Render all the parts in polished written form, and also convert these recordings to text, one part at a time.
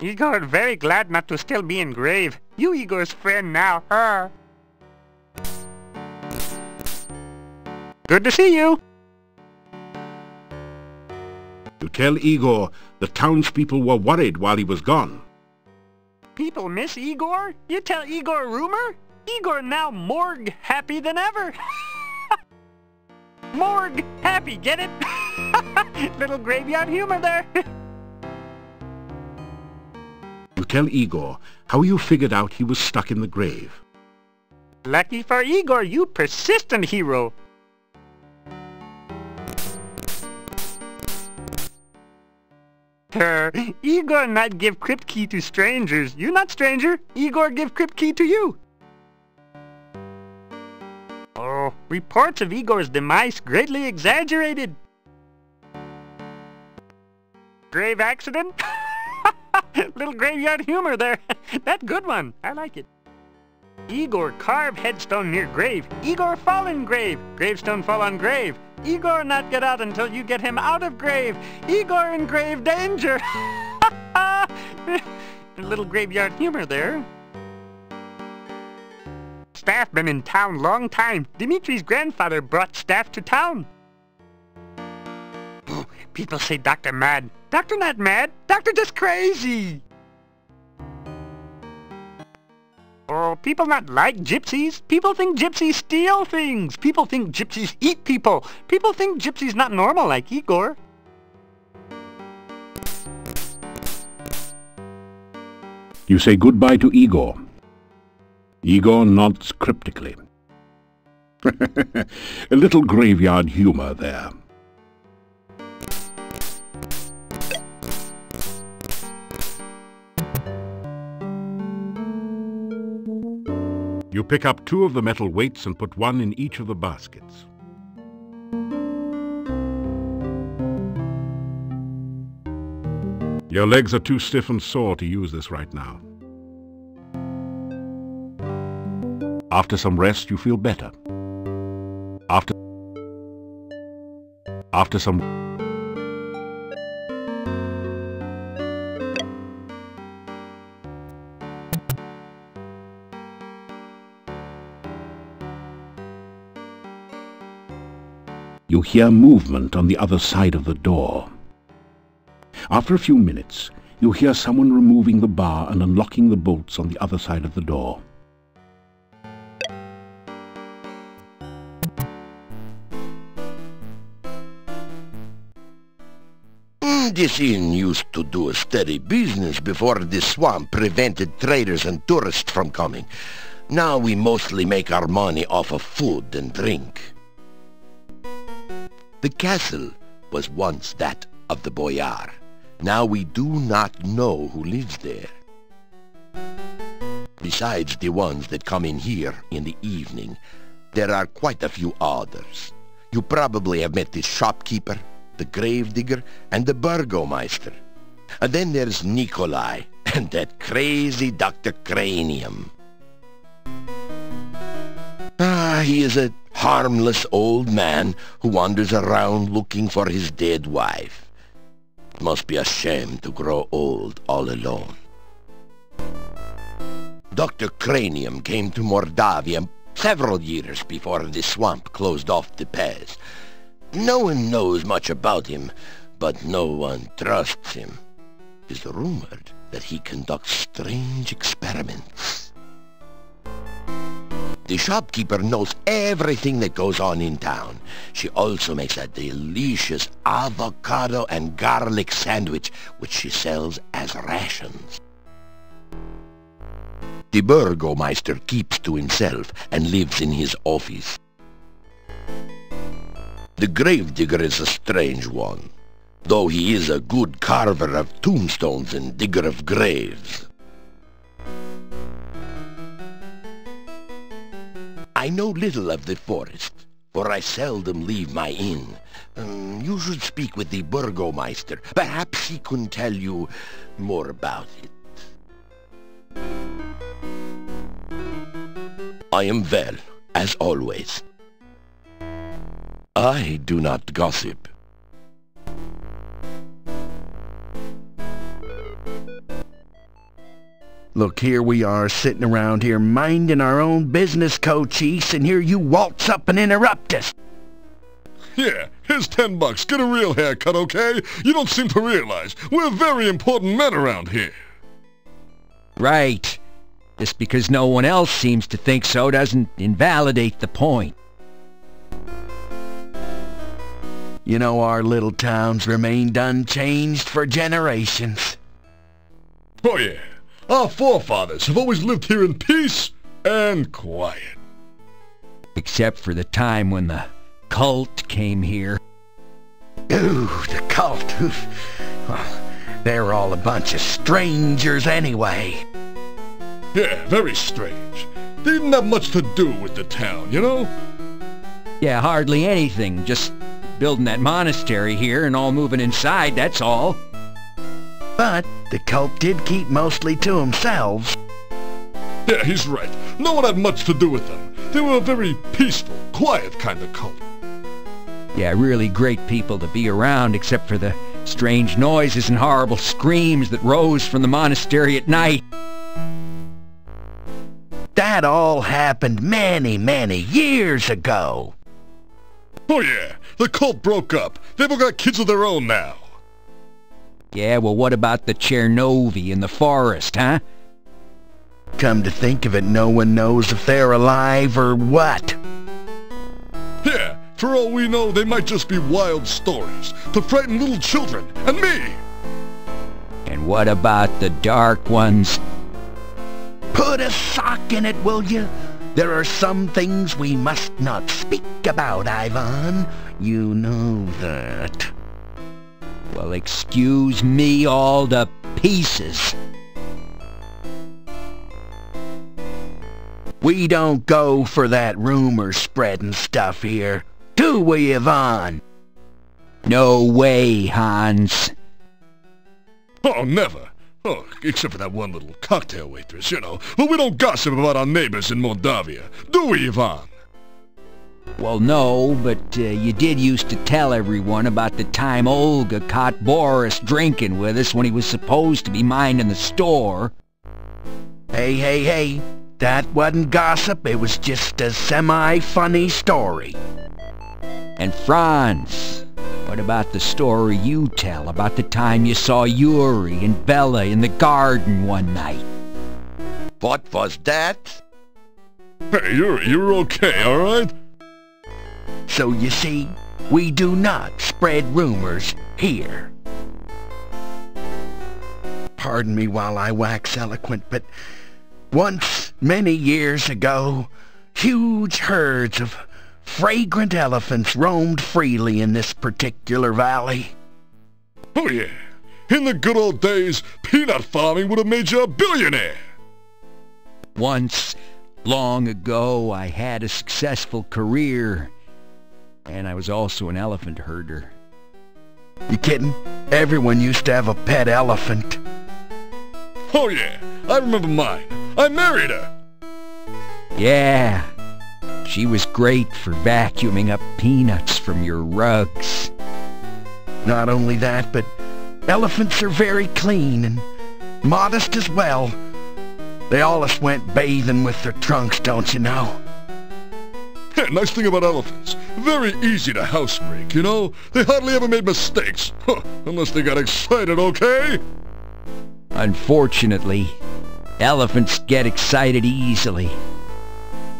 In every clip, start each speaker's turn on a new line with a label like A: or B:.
A: Igor very glad not to still be in grave. You Igor's friend now, huh? Good to see you.
B: To tell Igor, the townspeople were worried while he was gone.
A: People miss Igor? You tell Igor a rumor? Igor now morgue happy than ever. Morgue happy, get it? Little graveyard humor there.
B: You tell Igor how you figured out he was stuck in the grave.
A: Lucky for Igor, you persistent hero. Igor not give crypt key to strangers. You not stranger. Igor give crypt key to you. Oh, reports of Igor's demise greatly exaggerated. Grave accident? Little graveyard humor there. That good one. I like it. Igor carve headstone near grave. Igor fall in grave. Gravestone fall on grave. Igor not get out until you get him out of grave. Igor in grave danger. Little graveyard humor there. Staff been in town long time. Dimitri's grandfather brought staff to town. People say Doctor mad. Doctor not mad. Doctor just crazy. Oh, people not like gypsies. People think gypsies steal things. People think gypsies eat people. People think gypsies not normal like Igor.
B: You say goodbye to Igor. Igor nods cryptically. A little graveyard humor there. You pick up 2 of the metal weights and put 1 in each of the baskets. Your legs are too stiff and sore to use this right now. After some rest, you feel better. After some... You hear movement on the other side of the door. After a few minutes, you hear someone removing the bar and unlocking the bolts on the other side of the door.
C: This inn used to do a steady business before this swamp prevented traders and tourists from coming. Now we mostly make our money off of food and drink. The castle was once that of the boyar. Now we do not know who lives there. Besides the ones that come in here in the evening, there are quite a few others. You probably have met the shopkeeper, the gravedigger, and the burgomeister. And then there's Nikolai, and that crazy Dr. Cranium. He is a harmless old man who wanders around looking for his dead wife. It must be a shame to grow old all alone. Dr. Cranium came to Mordavia several years before the swamp closed off the pass. No one knows much about him, but no one trusts him. It is rumored that he conducts strange experiments. The shopkeeper knows everything that goes on in town. She also makes a delicious avocado and garlic sandwich, which she sells as rations. The burgomeister keeps to himself and lives in his office. The gravedigger is a strange one, though he is a good carver of tombstones and digger of graves. I know little of the forest, for I seldom leave my inn. You should speak with the burgomeister. Perhaps he can tell you more about it. I am well, as always. I do not
D: Look, here we are sitting around here minding our own business, Cochise, and here you waltz up and interrupt us.
E: Yeah, here's $10. Get a real haircut, okay? You don't seem to realize we're very important men around here.
F: Right. Just because no one else seems to think so doesn't invalidate the point.
D: You know, our little town's remained unchanged for generations.
E: Oh yeah, our forefathers have always lived here in peace and quiet.
F: Except for the time when the cult came here.
D: Ooh, the cult. Well, they're all a bunch of strangers anyway.
E: Yeah, very strange. They didn't have much to do with the town, you know?
F: Yeah, hardly anything. Just building that monastery here and all moving inside, that's all.
D: But the cult did keep mostly to themselves.
E: Yeah, he's right. No one had much to do with them. They were a very peaceful, quiet kind of cult.
F: Yeah, really great people to be around, except for the strange noises and horrible screams that rose from the monastery at night.
D: That all happened many, many years ago.
E: Oh yeah, the cult broke up. They've all got kids of their own now.
F: Yeah, well, what about the Chernovi in the forest, huh?
D: Come to think of it, no one knows if they're alive or what.
E: Yeah, for all we know, they might just be wild stories to frighten little children and me.
F: And what about the Dark Ones?
D: Put a sock in it, will you? There are some things we must not speak about, Ivan. You know that.
F: Well, excuse me all to pieces.
D: We don't go for that rumor-spreading stuff here, do we, Ivan?
F: No way, Hans.
E: Oh, never. Oh, except for that one little cocktail waitress, you know. But we don't gossip about our neighbors in Moldavia, do we, Ivan?
F: Well, no, but you did used to tell everyone about the time Olga caught Boris drinking with us when he was supposed to be minding the store.
D: Hey, that wasn't gossip, it was just a semi-funny story.
F: And Franz, what about the story you tell about the time you saw Yuri and Bella in the garden one night?
C: What was that?
E: Hey, you're okay, all right?
D: So you see, we do not spread rumors here. Pardon me while I wax eloquent, but once, many years ago, huge herds of fragrant elephants roamed freely in this particular valley.
E: Oh yeah, in the good old days, peanut farming would have made you a billionaire.
F: Once, long ago, I had a successful career, and I was also an elephant herder.
D: You kidding? Everyone used to have a pet elephant.
E: Oh yeah, I remember mine. I married her.
F: Yeah, she was great for vacuuming up peanuts from your rugs.
D: Not only that, but elephants are very clean and modest as well. They always went bathing with their trunks, don't you know?
E: Yeah, nice thing about elephants. Very easy to housebreak, you know? They hardly ever made mistakes. Huh, unless they got excited, okay?
F: Unfortunately, elephants get excited easily.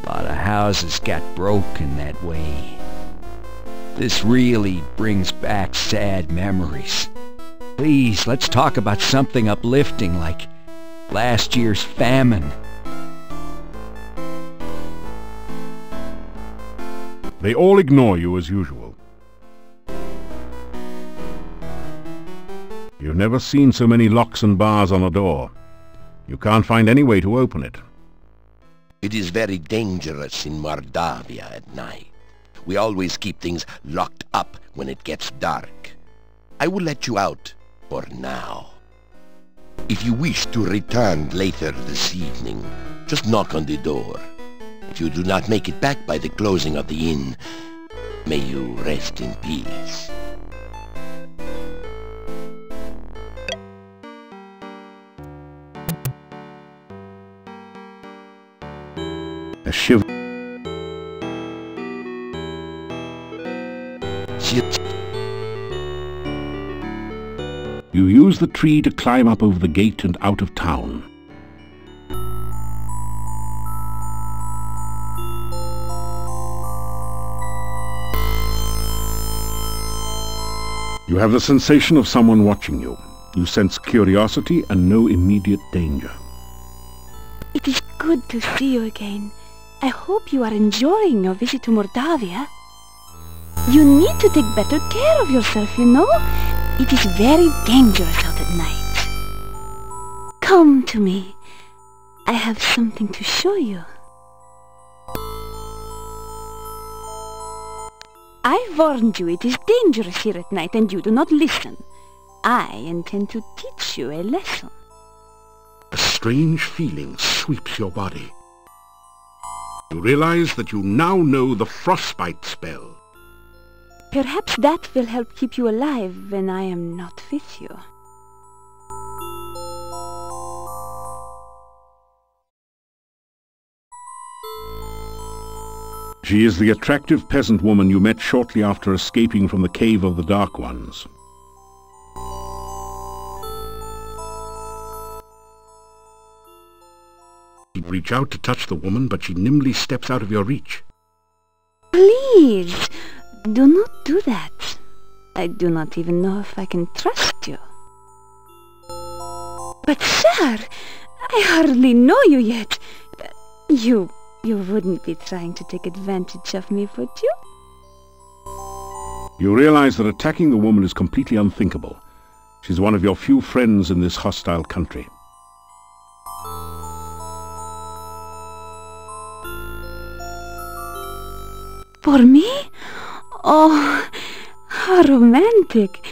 F: A lot of houses got broken that way. This really brings back sad memories. Please, let's talk about something uplifting like last year's famine.
B: They all ignore you as usual. You've never seen so many locks and bars on a door. You can't find any way to open it.
C: It is very dangerous in Mordavia at night. We always keep things locked up when it gets dark. I will let you out for now. If you wish to return later this evening, just knock on the door. If you do not make it back by the closing of the inn, may you rest in peace.
B: shiver. You use the tree to climb up over the gate and out of town. You have the sensation of someone watching you. You sense curiosity and no immediate danger.
G: It is good to see you again. I hope you are enjoying your visit to Mordavia. You need to take better care of yourself, you know? It is very dangerous out at night. Come to me. I have something to show you. I warned you it is dangerous here at night and you do not listen. I intend to teach you a lesson.
B: A strange feeling sweeps your body. You realize that you now know the frostbite spell.
G: Perhaps that will help keep you alive when I am not with you.
B: She is the attractive peasant woman you met shortly after escaping from the Cave of the Dark Ones. You reach out to touch the woman, but she nimbly steps out of your reach.
G: Please, do not do that. I do not even know if I can trust you. But sir, I hardly know you yet. You wouldn't be trying to take advantage of me, would you?
B: You realize that attacking the woman is completely unthinkable. She's one of your few friends in this hostile country.
G: For me? Oh, how romantic.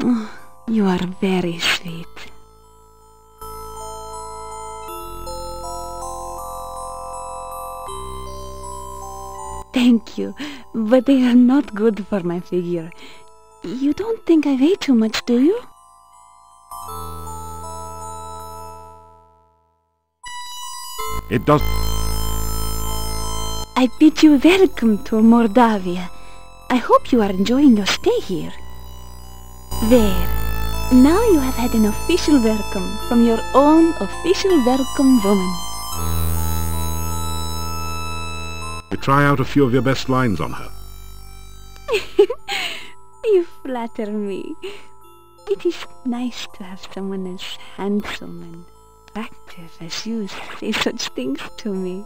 G: Oh, you are very sweet. Thank you, but they are not good for my figure. You don't think I weigh too much, do you?
B: It does.
G: I bid you welcome to Mordavia. I hope you are enjoying your stay here. There. Now you have had an official welcome from your own official welcome woman.
B: You try out a few of your best lines on her.
G: You flatter me. It is nice to have someone as handsome and attractive as you say such things to me.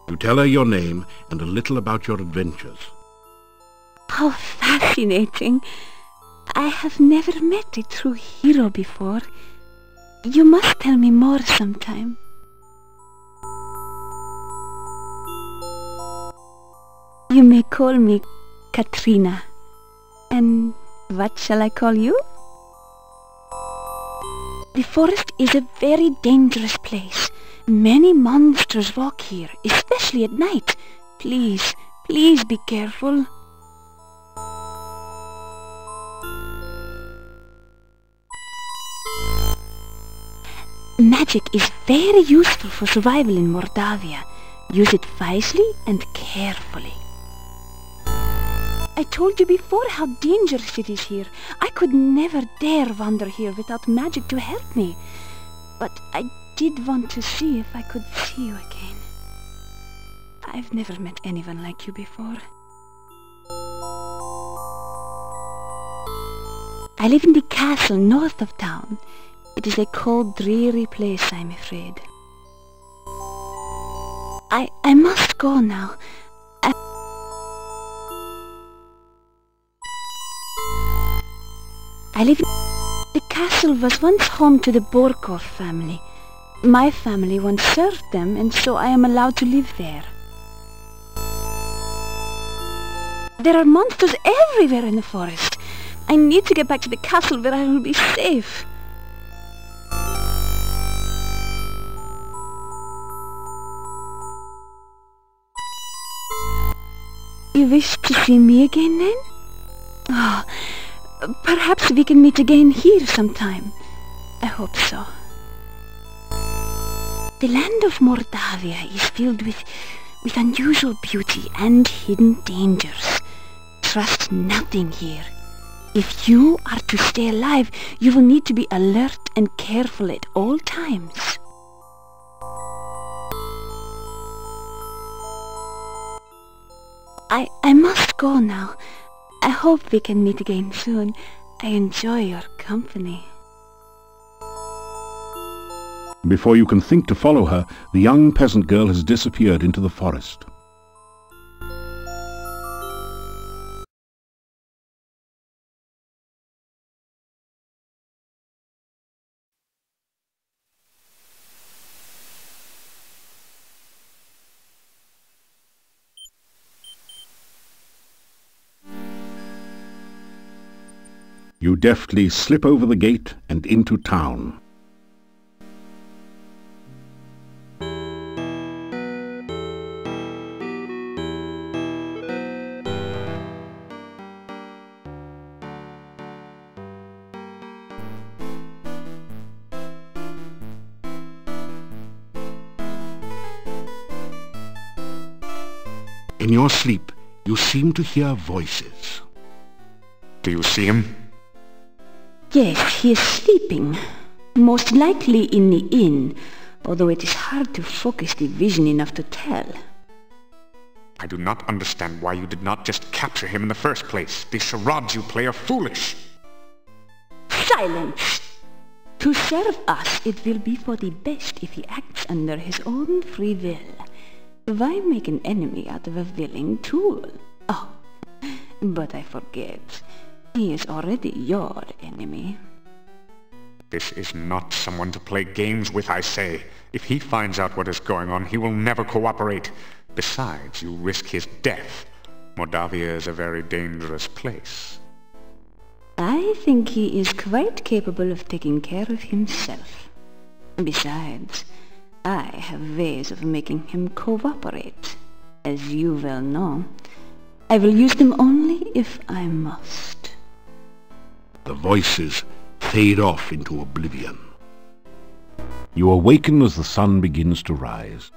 B: You tell her your name and a little about your adventures.
G: How fascinating. I have never met a true hero before. You must tell me more sometime. You may call me Katrina. And what shall I call you? The forest is a very dangerous place. Many monsters walk here, especially at night. Please, please be careful. Magic is very useful for survival in Mordavia. Use it wisely and carefully. I told you before how dangerous it is here. I could never dare wander here without magic to help me. But I did want to see if I could see you again. I've never met anyone like you before. I live in the castle north of town. It is a cold, dreary place, I'm afraid. I must go now. I live in... The castle was once home to the Borkov family. My family once served them, and so I am allowed to live there. There are monsters everywhere in the forest. I need to get back to the castle where I will be safe. You wish to see me again, then? Oh, perhaps we can meet again here sometime. I hope so. The land of Mordavia is filled with unusual beauty and hidden dangers. Trust nothing here. If you are to stay alive, you will need to be alert and careful at all times. I must go now. I hope we can meet again soon. I enjoy your company.
B: Before you can think to follow her, the young peasant girl has disappeared into the forest. You deftly slip over the gate and into town. In your sleep, you seem to hear voices.
H: Do you see him?
G: Yes, he is sleeping. Most likely in the inn, although it is hard to focus the vision enough to tell.
H: I do not understand why you did not just capture him in the first place. The charades you play are foolish.
G: Silence! To serve us, it will be for the best if he acts under his own free will. Why make an enemy out of a willing tool? Oh, but I forget. He is already your enemy.
H: This is not someone to play games with, I say. If he finds out what is going on, he will never cooperate. Besides, you risk his death. Mordavia is a very dangerous place.
G: I think he is quite capable of taking care of himself. Besides, I have ways of making him cooperate, as you well know. I will use them only if I must.
B: The voices fade off into oblivion. You awaken as the sun begins to rise.